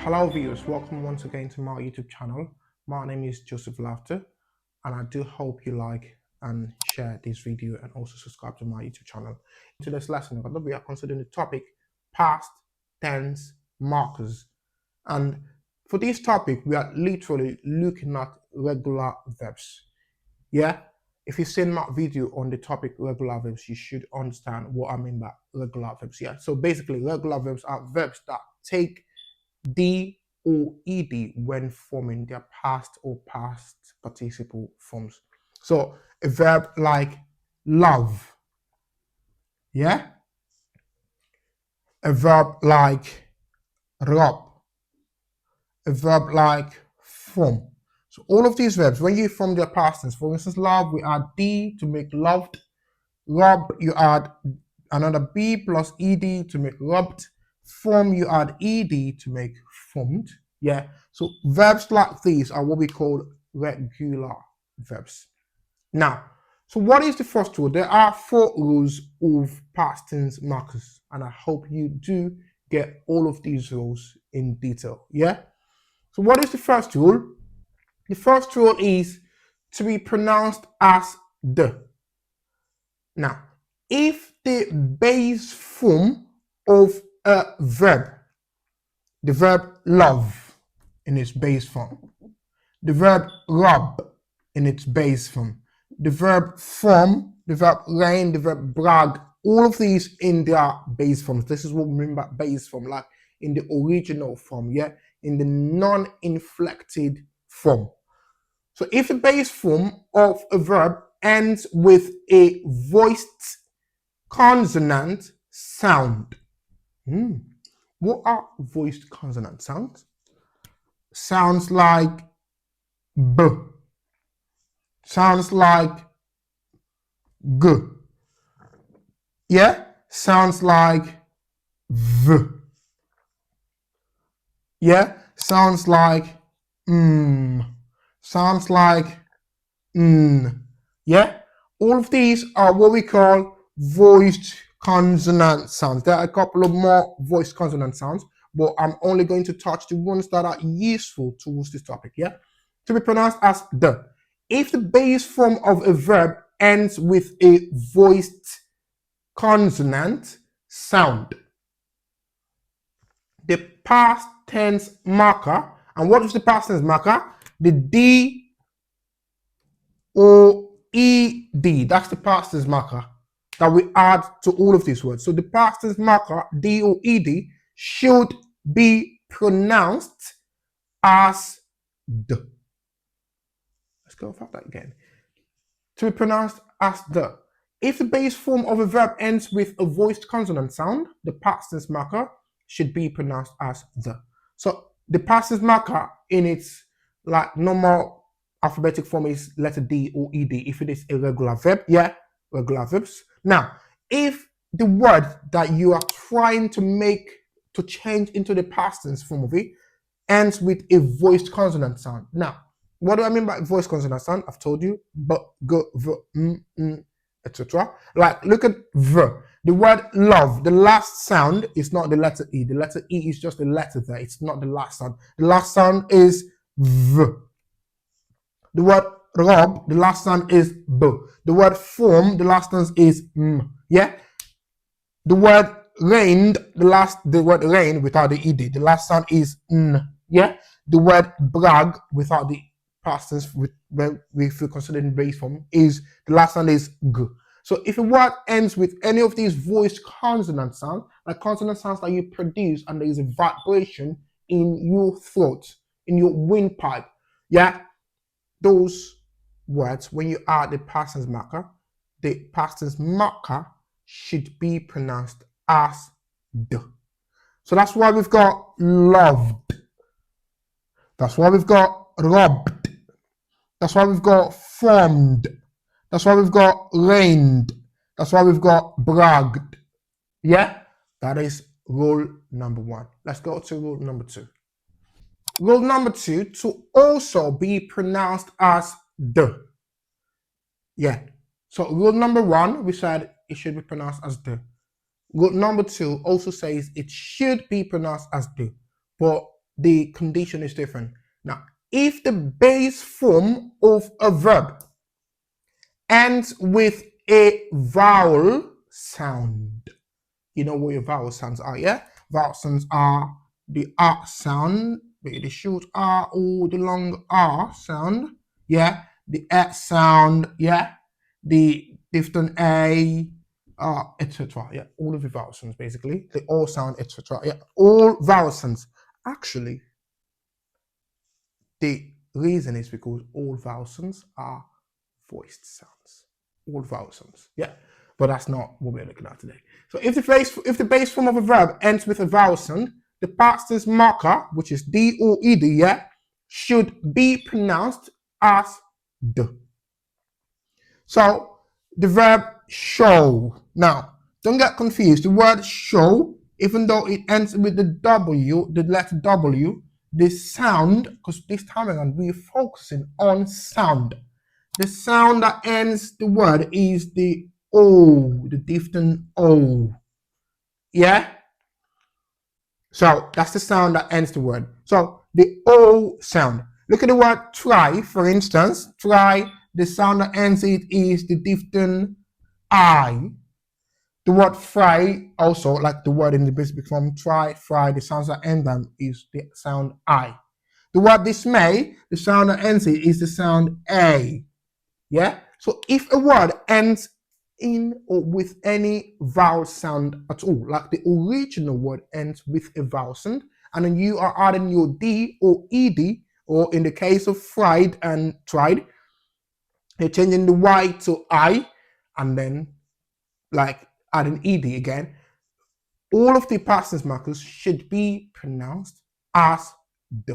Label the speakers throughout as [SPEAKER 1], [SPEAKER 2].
[SPEAKER 1] Hello viewers, welcome once again to my YouTube channel. My name is Joseph Laughter and I do hope you like and share this video and also subscribe to my YouTube channel. In today's lesson, we are considering the topic past tense markers. And for this topic, we are literally looking at regular verbs. Yeah, if you've seen my video on the topic regular verbs, you should understand what I mean by regular verbs. Yeah, so basically regular verbs are verbs that take D or ed when forming their past or past participle forms. So a verb like love, yeah? A verb like rub, a verb like form. So all of these verbs, when you form their past tense, for instance, love, we add D to make loved. Rub, you add another B plus ed to make rubbed. Form, you add ed to make formed. Yeah, so verbs like these are what we call regular verbs. Now, so what is the first rule? There are 4 rules of past tense markers, and I hope you do get all of these rules in detail. Yeah, so what is the first rule? The first rule is to be pronounced as the. Now, if the base form of a verb, the verb love in its base form, the verb rub in its base form, the verb form, the verb rain, the verb brag, all of these in their base forms. This is what we mean by base form, like in the original form, yeah, in the non-inflected form. So if the base form of a verb ends with a voiced consonant sound. What are voiced consonant sounds? Sounds like B. Sounds like G. Yeah? Sounds like V. Yeah? Sounds like Sounds like N. Yeah? All of these are what we call voiced consonant sounds. There are a couple of more voiced consonant sounds, but I'm only going to touch the ones that are useful towards this topic, yeah? To be pronounced as the. If the base form of a verb ends with a voiced consonant sound, the past tense marker, and what is the past tense marker? The D or ED, that's the past tense marker that we add to all of these words. So the past tense marker, D or ED, should be pronounced as the. Let's go over that again. To be pronounced as the. If the base form of a verb ends with a voiced consonant sound, the past tense marker should be pronounced as the. So the past tense marker in its like normal alphabetic form is letter D or ED if it is a regular verb. Yeah, regular verbs. Now, if the word that you are trying to change into the past tense form of it ends with a voiced consonant sound. Now, what do I mean by voiced consonant sound? I've told you, but, go, v, etc. Like, look at v. The word love, the last sound is not the letter E. The letter E is just a letter there. It's not the last sound. The last sound is v. The word rub, the last sound is b. The word form, the last sound is m. Yeah? The word rained, the word rain without the ed, the last sound is n. Yeah? The word brag without the past tense, if we consider in base form, is the last sound is g. So if a word ends with any of these voiced consonant sounds, like consonant sounds that you produce and there is a vibration in your throat, in your windpipe, yeah, those words, when you add the past tense marker, the past tense marker should be pronounced as the. So that's why we've got loved. That's why we've got rubbed. That's why we've got formed. That's why we've got reigned. That's why we've got bragged. Yeah? That is rule number 1. Let's go to rule number 2. Rule number 2, to also be pronounced as the. Yeah. So rule number 1, we said it should be pronounced as the. Rule number 2 also says it should be pronounced as the. But the condition is different. Now, if the base form of a verb ends with a vowel sound, you know what your vowel sounds are, yeah? Vowel sounds are the R sound, the short R or the long R sound, yeah? The S sound, yeah? The diphthong A, etc. Yeah, all of the vowel sounds basically. They all sound, etc. Yeah, all vowel sounds. Actually, the reason is because all vowel sounds are voiced sounds. All vowel sounds. Yeah. But that's not what we're looking at today. So if the base form of a verb ends with a vowel sound, the past tense marker, which is D or ED, yeah, should be pronounced as D. So the verb show. Now, don't get confused. The word show, even though it ends with the W, the letter W, the sound, because this time around we're focusing on sound. The sound that ends the word is the O, the diphthong O. Yeah? So that's the sound that ends the word. So the O sound. Look at the word try, for instance. Try, the sound that ends it is the diphthong I. The word fry, also like the word in the basic form, try, fry, the sounds that end them is the sound I. The word dismay, the sound that ends it is the sound A. Yeah? So if a word ends in or with any vowel sound at all, like the original word ends with a vowel sound, and then you are adding your D or ED, or in the case of fried and tried, you're changing the Y to I, and then like adding ED again, all of the past tense markers should be pronounced as D.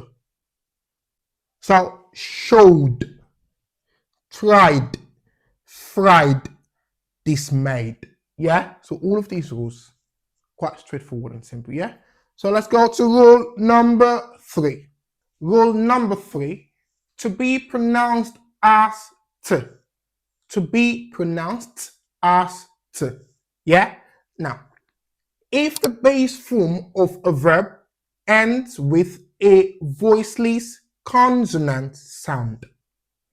[SPEAKER 1] So showed, tried, fried, dismayed. Yeah, so all of these rules quite straightforward and simple. Yeah, so let's go to rule number 3. Rule number 3: to be pronounced as T. To be pronounced as T. Yeah, now if the base form of a verb ends with a voiceless consonant sound.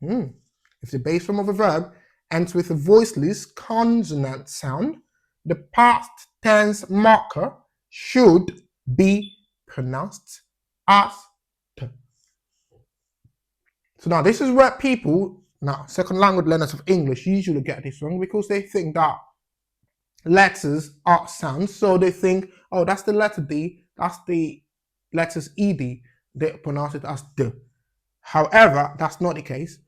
[SPEAKER 1] If the base form of a verb ends with a voiceless consonant sound, the past tense marker should be pronounced as T. So now this is where people, now second language learners of English usually get this wrong, because they think that letters are sounds. So they think, oh, that's the letter D, that's the letters ED, they pronounce it as D. However, that's not the case.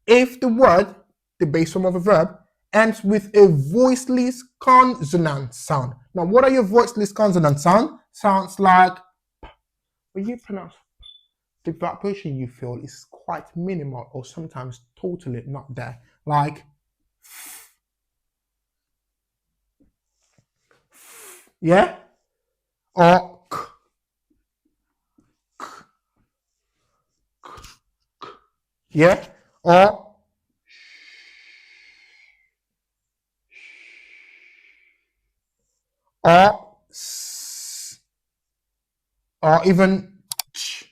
[SPEAKER 1] If the word, the base form of a verb, ends with a voiceless consonant sound. Now, what are your voiceless consonant sound? Sounds like, when you pronounce, the vibration you feel is quite minimal or sometimes totally not there. Like, yeah? Or k, yeah? Or s, or even ch.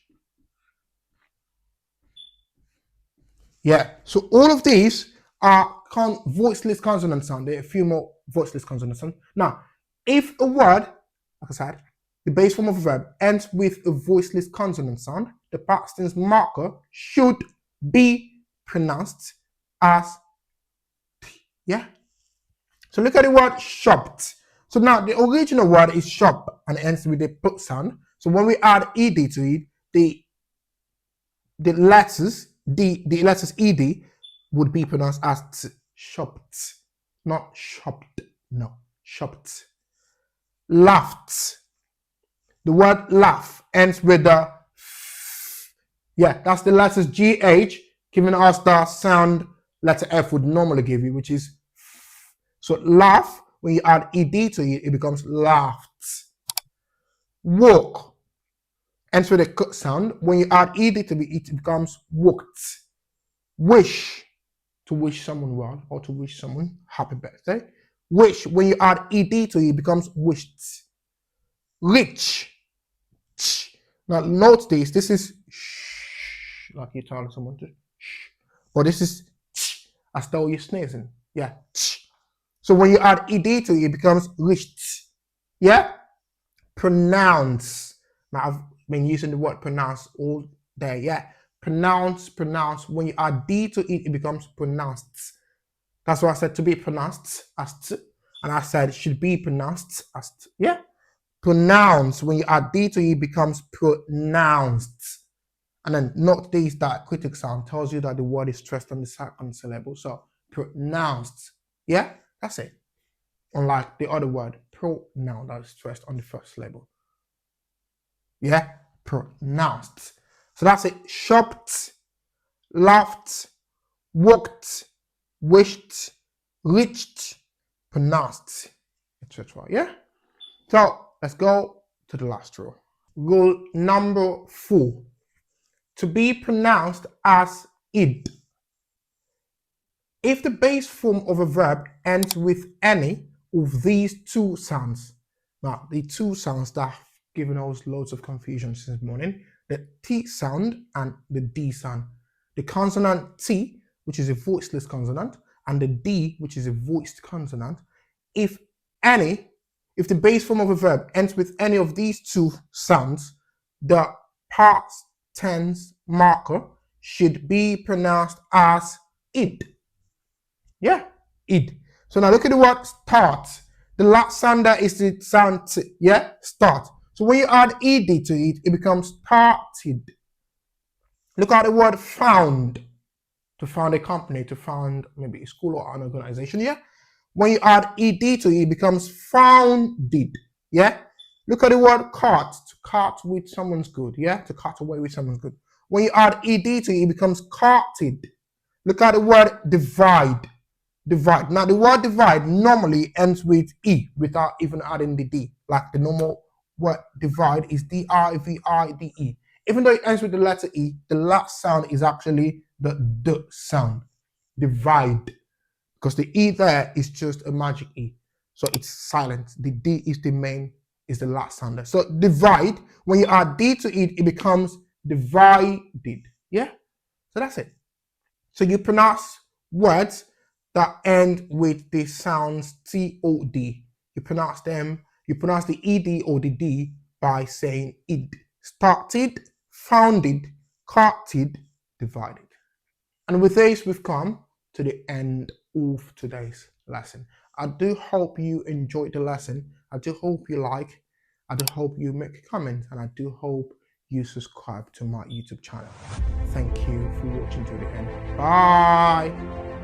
[SPEAKER 1] Yeah, so all of these are voiceless consonant sound. There are a few more voiceless consonant sound. Now, if a word, like I said, the base form of a verb ends with a voiceless consonant sound, the past tense marker should be pronounced as T. Yeah. So look at the word shopped. So now the original word is shop and it ends with a P sound. So when we add ed to it, the letters ed would be pronounced as T, shopped, not shopped. No, shopped. Laughed. The word laugh ends with the f. Yeah, that's the letters gh giving us the sound letter f would normally give you, which is f. So laugh, when you add ed to it, it becomes laughed. Walk ends with a k sound. When you add ed to it, it becomes walked. Wish, to wish someone well or to wish someone happy birthday. Wish, when you add ed to it, it becomes wished. Rich, Now note this. This is shh, like you're telling someone to shh, but this is tch, as though you're sneezing. Yeah. Tch. So when you add ed to it, it becomes richt. Yeah. Pronounce. Now I've been using the word pronounce all day. Yeah. Pronounce, pronounce. When you add d to it, it becomes pronounced. That's why I said to be pronounced as t, and I said should be pronounced as t. Yeah. Pronounce. When you add d to it, becomes pronounced. And then note this diacritic sound tells you that the word is stressed on the second syllable. So pronounced. Yeah, that's it. Unlike the other word, pronoun, that is stressed on the first syllable. Yeah, pronounced. So that's it. Shopped, laughed, walked, wished, reached, pronounced, etc. Yeah. So let's go to the last rule. Rule number 4. To be pronounced as id. If the base form of a verb ends with any of these two sounds, now the two sounds that have given us loads of confusion this morning, the T sound and the D sound. The consonant T, which is a voiceless consonant, and the D, which is a voiced consonant. If the base form of a verb ends with any of these two sounds, the past tense marker should be pronounced as id. Yeah, id. So now look at the word start. The last sound there is the sound t. Yeah, start. So when you add ed to it, it becomes started. Look at the word found. To found a company, to found maybe a school or an organization. Yeah. When you add ed to it, it becomes founded. Yeah. Look at the word cart. To cart with someone's good. Yeah. To cart away with someone's good. When you add ed to it, it becomes carted. Look at the word divide. Divide. Now the word divide normally ends with E without even adding the D. Like the normal word divide is D-I-V-I-D-E. Even though it ends with the letter E, the last sound is actually the D sound. Divide. Because the E there is just a magic E. So it's silent. The D is the main, is the last sound there. So divide, when you add D to it, it becomes divided. Yeah? So that's it. So you pronounce words that end with the sounds T-O-D. You pronounce them, you pronounce the ED or the D by saying id. Started, founded, carted, divided. And with this, we've come to the end of today's lesson. I do hope you enjoyed the lesson. I do hope you like. I do hope you make a comment, and I do hope you subscribe to my YouTube channel. Thank you for watching to the end. Bye.